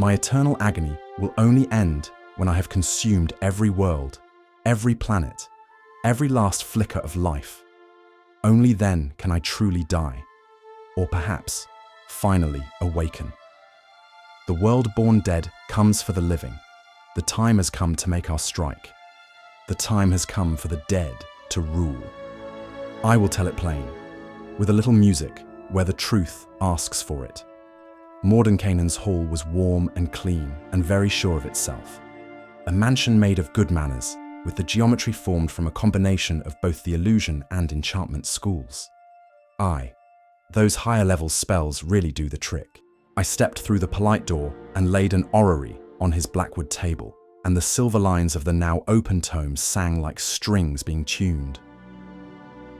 My eternal agony will only end when I have consumed every world, every planet, every last flicker of life. Only then can I truly die, or perhaps finally awaken. The world-born dead comes for the living. The time has come to make our strike. The time has come for the dead to rule. I will tell it plain, with a little music where the truth asks for it. Mordenkainen's hall was warm and clean and very sure of itself. A mansion made of good manners, with the geometry formed from a combination of both the illusion and enchantment schools. Those higher-level spells really do the trick. I stepped through the polite door and laid an orrery on his blackwood table, and the silver lines of the now open tome sang like strings being tuned.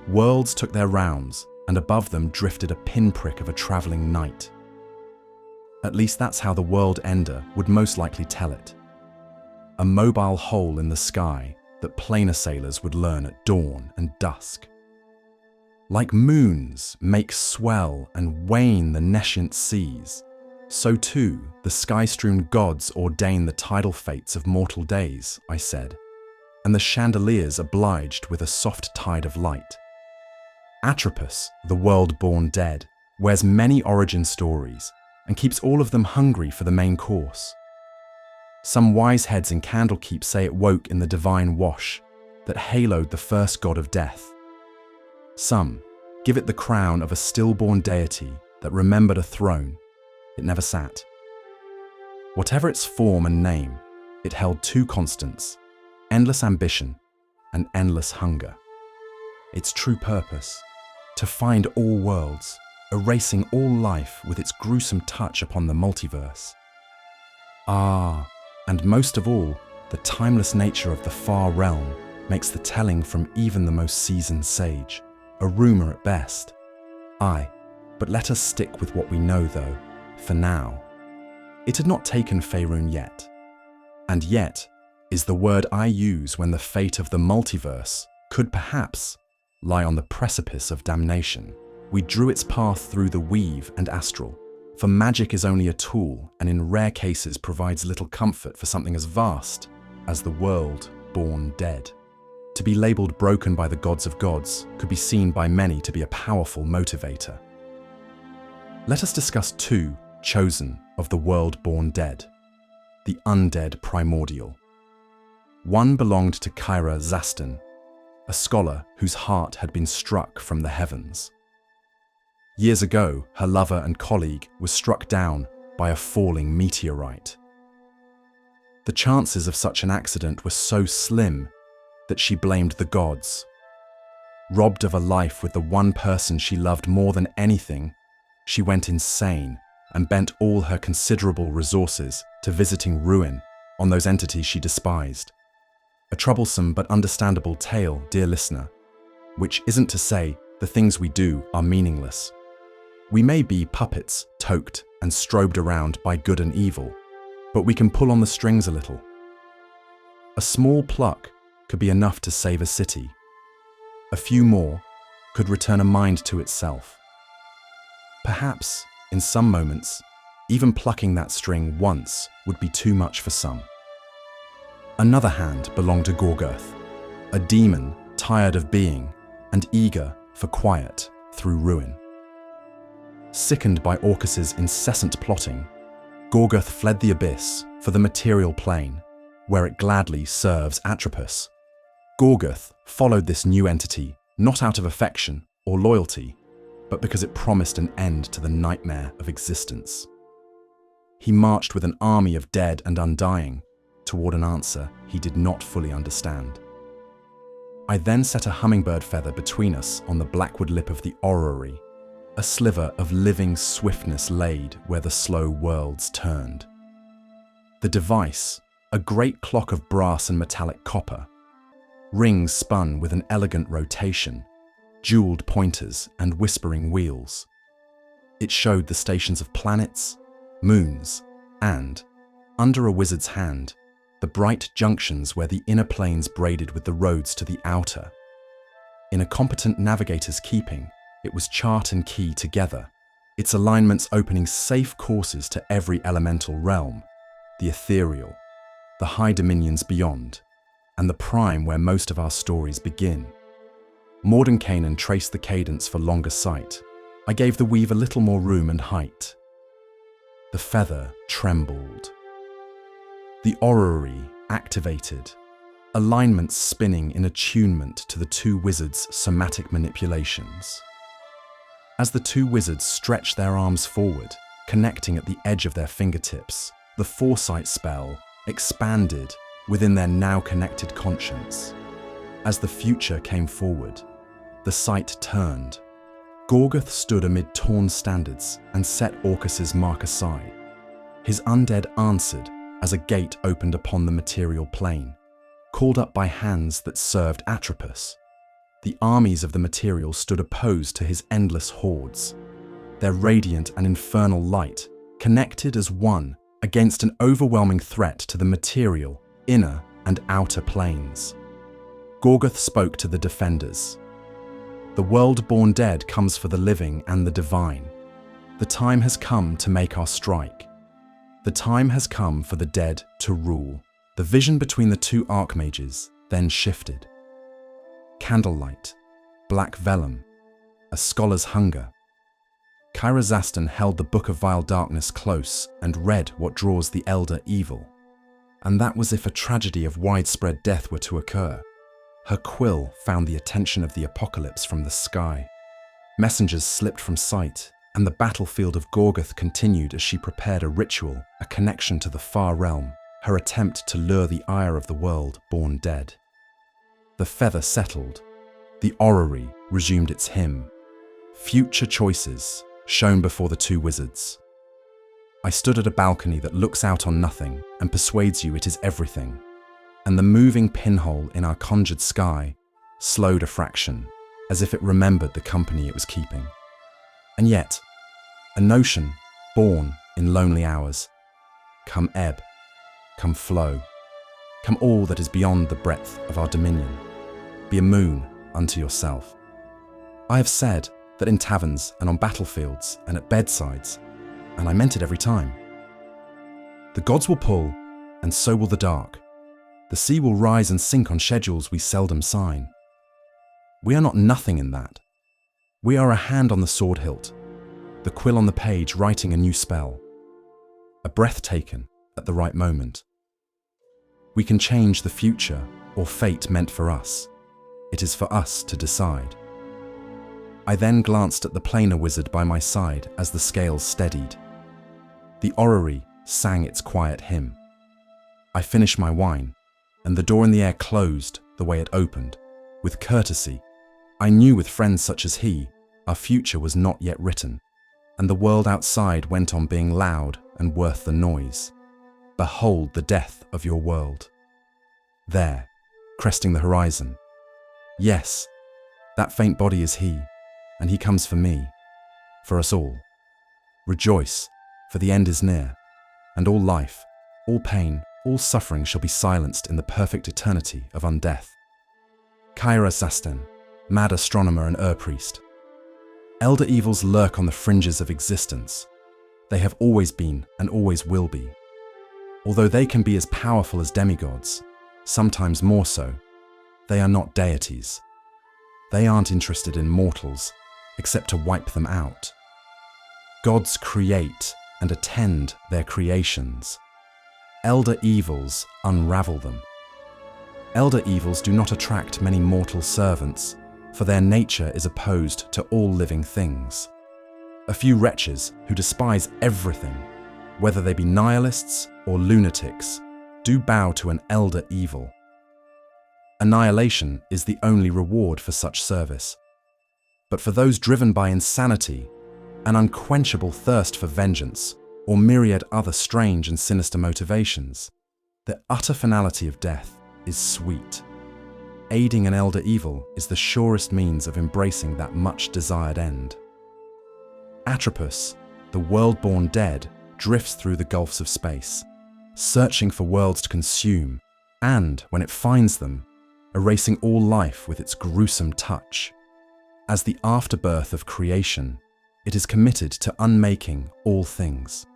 Worlds took their rounds, and above them drifted a pinprick of a travelling knight. At least that's how the world ender would most likely tell it. A mobile hole in the sky that plainer sailors would learn at dawn and dusk. Like moons make swell and wane the nescient seas, so too the sky-strewn gods ordain the tidal fates of mortal days, I said, and the chandeliers obliged with a soft tide of light. Atropus, the world-born dead, wears many origin stories and keeps all of them hungry for the main course. Some wise heads in Candlekeep say it woke in the divine wash that haloed the first god of death. Some give it the crown of a stillborn deity that remembered a throne it never sat. Whatever its form and name, it held two constants: endless ambition and endless hunger. Its true purpose, to find all worlds, erasing all life with its gruesome touch upon the multiverse. And most of all, the timeless nature of the far realm makes the telling from even the most seasoned sage a rumor at best. But let us stick with what we know though, for now. It had not taken Faerun yet. And yet is the word I use when the fate of the multiverse could perhaps lie on the precipice of damnation. We drew its path through the weave and astral, for magic is only a tool and in rare cases provides little comfort for something as vast as the world born dead. To be labelled broken by the gods of gods could be seen by many to be a powerful motivator. Let us discuss two chosen of the world born dead, the undead primordial. One belonged to Kyra Zastan, a scholar whose heart had been struck from the heavens. Years ago, her lover and colleague was struck down by a falling meteorite. The chances of such an accident were so slim that she blamed the gods. Robbed of a life with the one person she loved more than anything, she went insane and bent all her considerable resources to visiting ruin on those entities she despised. A troublesome but understandable tale, dear listener, which isn't to say the things we do are meaningless. We may be puppets, toked and strobed around by good and evil, but we can pull on the strings a little. A small pluck could be enough to save a city. A few more could return a mind to itself. Perhaps, in some moments, even plucking that string once would be too much for some. Another hand belonged to Gorgurth, a demon tired of being and eager for quiet through ruin. Sickened by Orcus's incessant plotting, Gorgurth fled the abyss for the material plane, where it gladly serves Atropus. Gorgurth followed this new entity not out of affection or loyalty, but because it promised an end to the nightmare of existence. He marched with an army of dead and undying toward an answer he did not fully understand. I then set a hummingbird feather between us on the blackwood lip of the orrery, a sliver of living swiftness laid where the slow worlds turned. The device, a great clock of brass and metallic copper, rings spun with an elegant rotation, jeweled pointers and whispering wheels. It showed the stations of planets, moons, and, under a wizard's hand, the bright junctions where the inner planes braided with the roads to the outer. In a competent navigator's keeping, it was chart and key together, its alignments opening safe courses to every elemental realm, the ethereal, the high dominions beyond, and the prime where most of our stories begin. Mordenkainen traced the cadence for longer sight. I gave the weave a little more room and height. The feather trembled. The orrery activated, alignments spinning in attunement to the two wizards' somatic manipulations. As the two wizards stretched their arms forward, connecting at the edge of their fingertips, the Foresight spell expanded within their now connected conscience. As the future came forward, the sight turned. Gorgoth stood amid torn standards and set Orcus's mark aside. His undead answered as a gate opened upon the material plane, called up by hands that served Atropus. The armies of the material stood opposed to his endless hordes, their radiant and infernal light connected as one against an overwhelming threat to the material, inner and outer planes. Gorgoth spoke to the defenders. The world-born dead comes for the living and the divine. The time has come to make our strike. The time has come for the dead to rule. The vision between the two archmages then shifted. Candlelight, black vellum, a scholar's hunger. Kyra Zastan held the Book of Vile Darkness close and read what draws the elder evil. And that was if a tragedy of widespread death were to occur. Her quill found the attention of the apocalypse from the sky. Messengers slipped from sight, and the battlefield of Gorgoth continued as she prepared a ritual, a connection to the far realm, her attempt to lure the ire of the world born dead. The feather settled. The orrery resumed its hymn. Future choices shone before the two wizards. I stood at a balcony that looks out on nothing and persuades you it is everything, and the moving pinhole in our conjured sky slowed a fraction, as if it remembered the company it was keeping. And yet, a notion born in lonely hours. Come ebb, come flow, come all that is beyond the breadth of our dominion. Be a moon unto yourself. I have said that in taverns and on battlefields and at bedsides, and I meant it every time. The gods will pull, and so will the dark. The sea will rise and sink on schedules we seldom sign. We are not nothing in that. We are a hand on the sword hilt, the quill on the page writing a new spell, a breath taken at the right moment. We can change the future or fate meant for us. It is for us to decide. I then glanced at the planar wizard by my side as the scales steadied. The orrery sang its quiet hymn. I finished my wine, and the door in the air closed the way it opened. With courtesy, I knew with friends such as he, our future was not yet written, and the world outside went on being loud and worth the noise. Behold the death of your world. There, cresting the horizon. Yes, that faint body is he, and he comes for me, for us all. Rejoice, for the end is near, and all life, all pain, all suffering shall be silenced in the perfect eternity of undeath. Kyra Zastan, mad astronomer and priest. Elder evils lurk on the fringes of existence. They have always been and always will be. Although they can be as powerful as demigods, sometimes more so, they are not deities. They aren't interested in mortals, except to wipe them out. Gods create and attend their creations. Elder evils unravel them. Elder evils do not attract many mortal servants, for their nature is opposed to all living things. A few wretches who despise everything, whether they be nihilists or lunatics, do bow to an elder evil. Annihilation is the only reward for such service. But for those driven by insanity, an unquenchable thirst for vengeance, or myriad other strange and sinister motivations, the utter finality of death is sweet. Aiding an elder evil is the surest means of embracing that much-desired end. Atropus, the world-born dead, drifts through the gulfs of space, searching for worlds to consume, and, when it finds them, erasing all life with its gruesome touch. As the afterbirth of creation, it is committed to unmaking all things.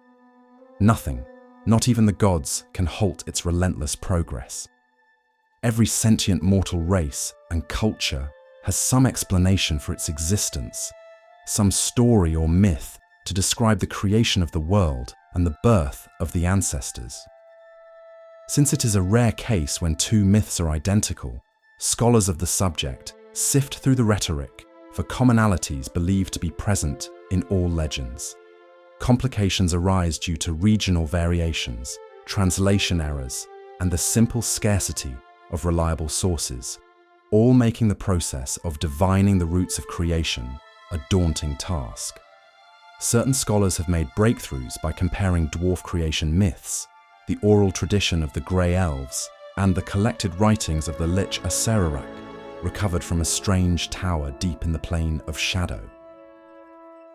Nothing, Not even the gods can halt its relentless progress. Every sentient mortal race and culture has some explanation for its existence, some story or myth to describe the creation of the world and the birth of the ancestors. Since it is a rare case when two myths are identical, scholars of the subject sift through the rhetoric for commonalities believed to be present in all legends. Complications arise due to regional variations, translation errors, and the simple scarcity of reliable sources, all making the process of divining the roots of creation a daunting task. Certain scholars have made breakthroughs by comparing dwarf creation myths, the oral tradition of the Grey Elves, and the collected writings of the Lich Acererak, recovered from a strange tower deep in the plane of shadow.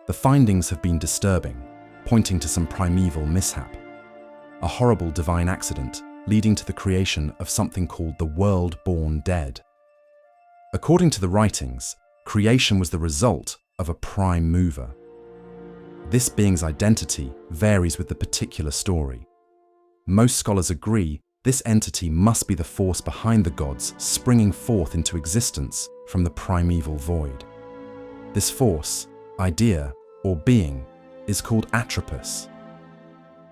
The findings have been disturbing, pointing to some primeval mishap, a horrible divine accident leading to the creation of something called the world-born dead. According to the writings, creation was the result of a prime mover. This being's identity varies with the particular story. Most scholars agree this entity must be the force behind the gods springing forth into existence from the primeval void. This force, idea, or being is called Atropus.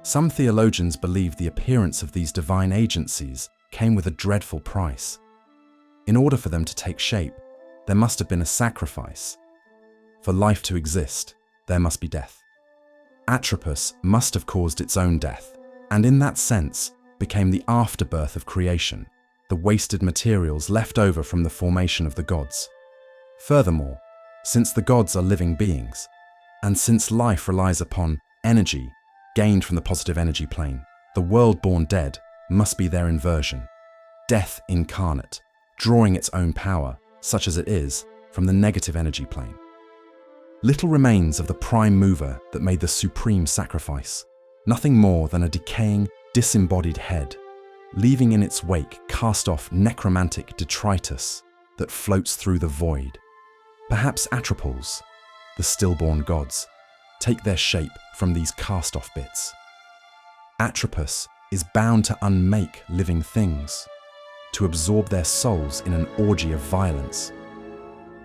Some theologians believe the appearance of these divine agencies came with a dreadful price. In order for them to take shape, there must have been a sacrifice. For life to exist, there must be death. Atropus must have caused its own death, and in that sense, became the afterbirth of creation, the wasted materials left over from the formation of the gods. Furthermore, since the gods are living beings, and since life relies upon energy gained from the positive energy plane, the world-born dead must be their inversion, death incarnate, drawing its own power, such as it is, from the negative energy plane. Little remains of the prime mover that made the supreme sacrifice, nothing more than a decaying, disembodied head, leaving in its wake cast-off necromantic detritus that floats through the void. Perhaps Atropus, the stillborn gods, take their shape from these cast-off bits. Atropus is bound to unmake living things, to absorb their souls in an orgy of violence.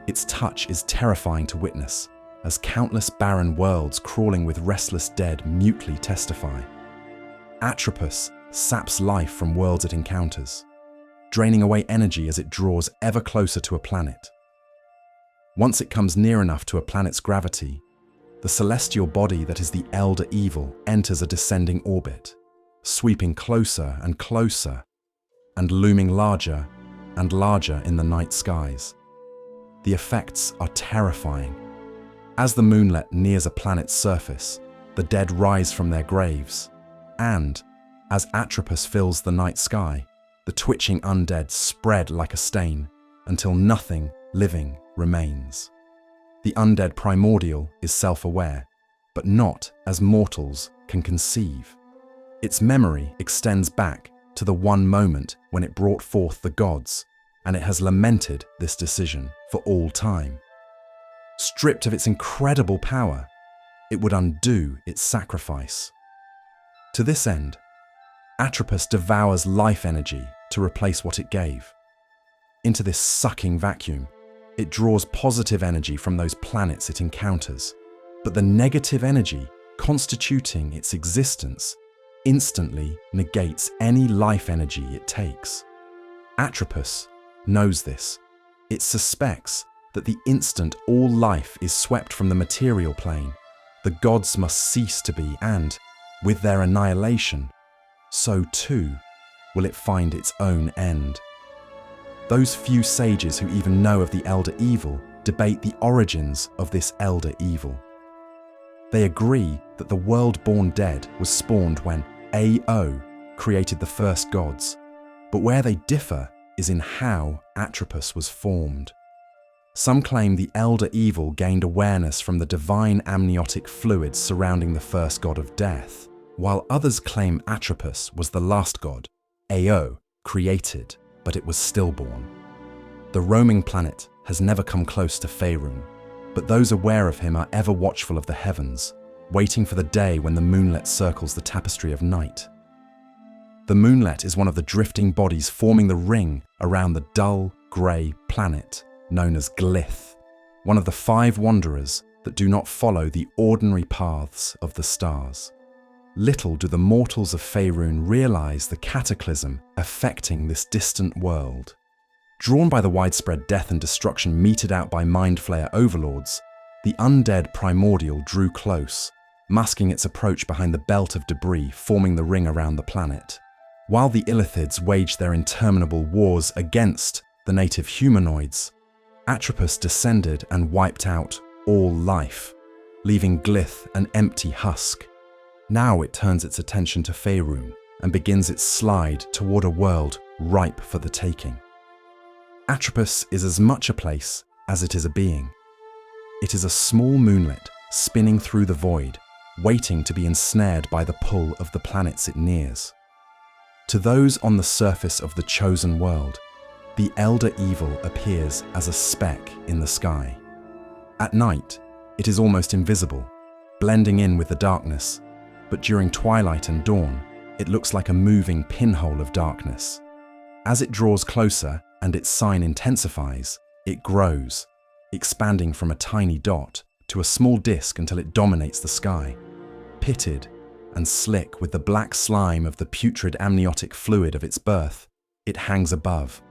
Its touch is terrifying to witness, as countless barren worlds crawling with restless dead mutely testify. Atropus saps life from worlds it encounters, draining away energy as it draws ever closer to a planet. Once it comes near enough to a planet's gravity, the celestial body that is the elder evil enters a descending orbit, sweeping closer and closer, and looming larger and larger in the night skies. The effects are terrifying. As the moonlet nears a planet's surface, the dead rise from their graves, and, as Atropus fills the night sky, the twitching undead spread like a stain until nothing living remains. The undead primordial is self-aware, but not as mortals can conceive. Its memory extends back to the one moment when it brought forth the gods, and it has lamented this decision for all time. Stripped of its incredible power, it would undo its sacrifice. To this end, Atropus devours life energy to replace what it gave. Into this sucking vacuum, it draws positive energy from those planets it encounters, but the negative energy constituting its existence instantly negates any life energy it takes. Atropus knows this. It suspects that the instant all life is swept from the material plane, the gods must cease to be, and, with their annihilation, so too will it find its own end. Those few sages who even know of the elder evil debate the origins of this elder evil. They agree that the world-born dead was spawned when AO created the first gods, but where they differ is in how Atropus was formed. Some claim the elder evil gained awareness from the divine amniotic fluids surrounding the first god of death, while others claim Atropus was the last god, AO, created, but it was stillborn. The roaming planet has never come close to Faerun, but those aware of him are ever watchful of the heavens, waiting for the day when the moonlit circles the tapestry of night, The moonlet is one of the drifting bodies forming the ring around the dull, grey planet known as Glyth, one of the 5 wanderers that do not follow the ordinary paths of the stars. Little do the mortals of Faerun realise the cataclysm affecting this distant world. Drawn by the widespread death and destruction meted out by Mind Flayer overlords, the undead primordial drew close, masking its approach behind the belt of debris forming the ring around the planet. While the Illithids waged their interminable wars against the native humanoids, Atropus descended and wiped out all life, leaving Glyth an empty husk. Now it turns its attention to Faerun and begins its slide toward a world ripe for the taking. Atropus is as much a place as it is a being. It is a small moonlet spinning through the void, waiting to be ensnared by the pull of the planets it nears. To those on the surface of the chosen world, the elder evil appears as a speck in the sky. At night, it is almost invisible, blending in with the darkness, but during twilight and dawn, it looks like a moving pinhole of darkness. As it draws closer and its sign intensifies, it grows, expanding from a tiny dot to a small disk until it dominates the sky. Pitted and slick with the black slime of the putrid amniotic fluid of its birth, it hangs above,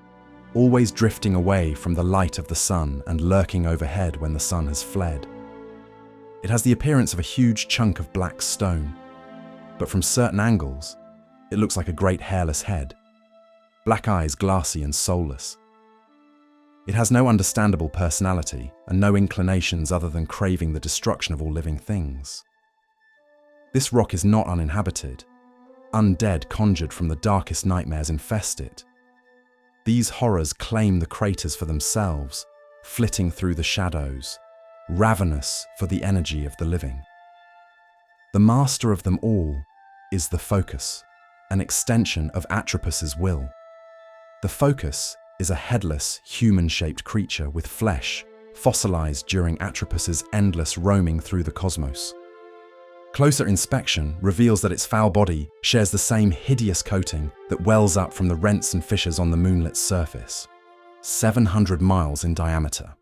always drifting away from the light of the sun and lurking overhead when the sun has fled. It has the appearance of a huge chunk of black stone, but from certain angles, it looks like a great hairless head, black eyes glassy and soulless. It has no understandable personality and no inclinations other than craving the destruction of all living things. This rock is not uninhabited. Undead conjured from the darkest nightmares infest it. These horrors claim the craters for themselves, flitting through the shadows, ravenous for the energy of the living. The master of them all is the Focus, an extension of Atropus's will. The Focus is a headless, human-shaped creature with flesh, fossilized during Atropus's endless roaming through the cosmos. Closer inspection reveals that its foul body shares the same hideous coating that wells up from the rents and fissures on the moonlet's surface, 700 miles in diameter.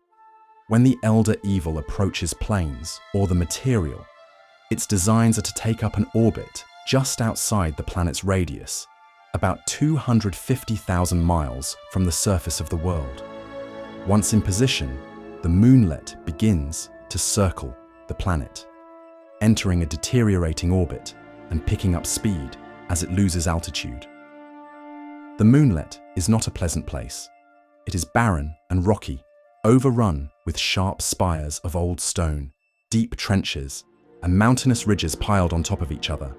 When the elder evil approaches planes, or the material, its designs are to take up an orbit just outside the planet's radius, about 250,000 miles from the surface of the world. Once in position, the moonlet begins to circle the planet, entering a deteriorating orbit and picking up speed as it loses altitude. The moonlet is not a pleasant place. It is barren and rocky, overrun with sharp spires of old stone, deep trenches, and mountainous ridges piled on top of each other.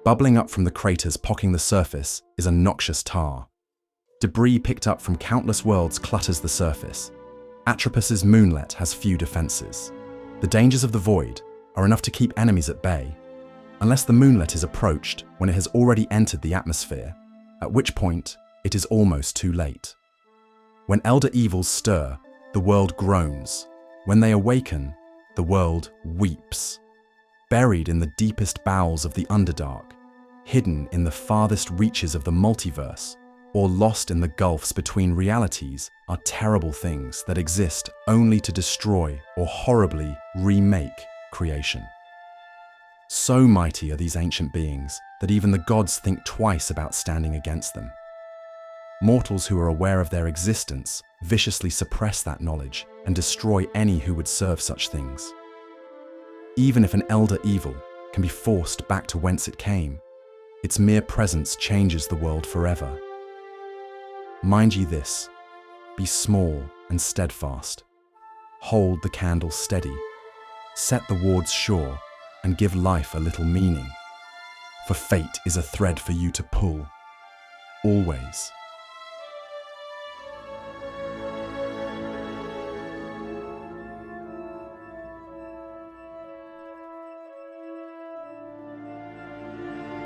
Bubbling up from the craters pocking the surface is a noxious tar. Debris picked up from countless worlds clutters the surface. Atropus's moonlet has few defenses. The dangers of the void are enough to keep enemies at bay, unless the moonlet is approached when it has already entered the atmosphere, at which point it is almost too late. When elder evils stir, the world groans. When they awaken, the world weeps. Buried in the deepest bowels of the Underdark, hidden in the farthest reaches of the multiverse, or lost in the gulfs between realities are terrible things that exist only to destroy or horribly remake creation. So mighty are these ancient beings that even the gods think twice about standing against them. Mortals who are aware of their existence viciously suppress that knowledge and destroy any who would serve such things. Even if an elder evil can be forced back to whence it came, its mere presence changes the world forever. Mind ye this, be small and steadfast. Hold the candle steady. Set the wards sure and give life a little meaning. For fate is a thread for you to pull. Always.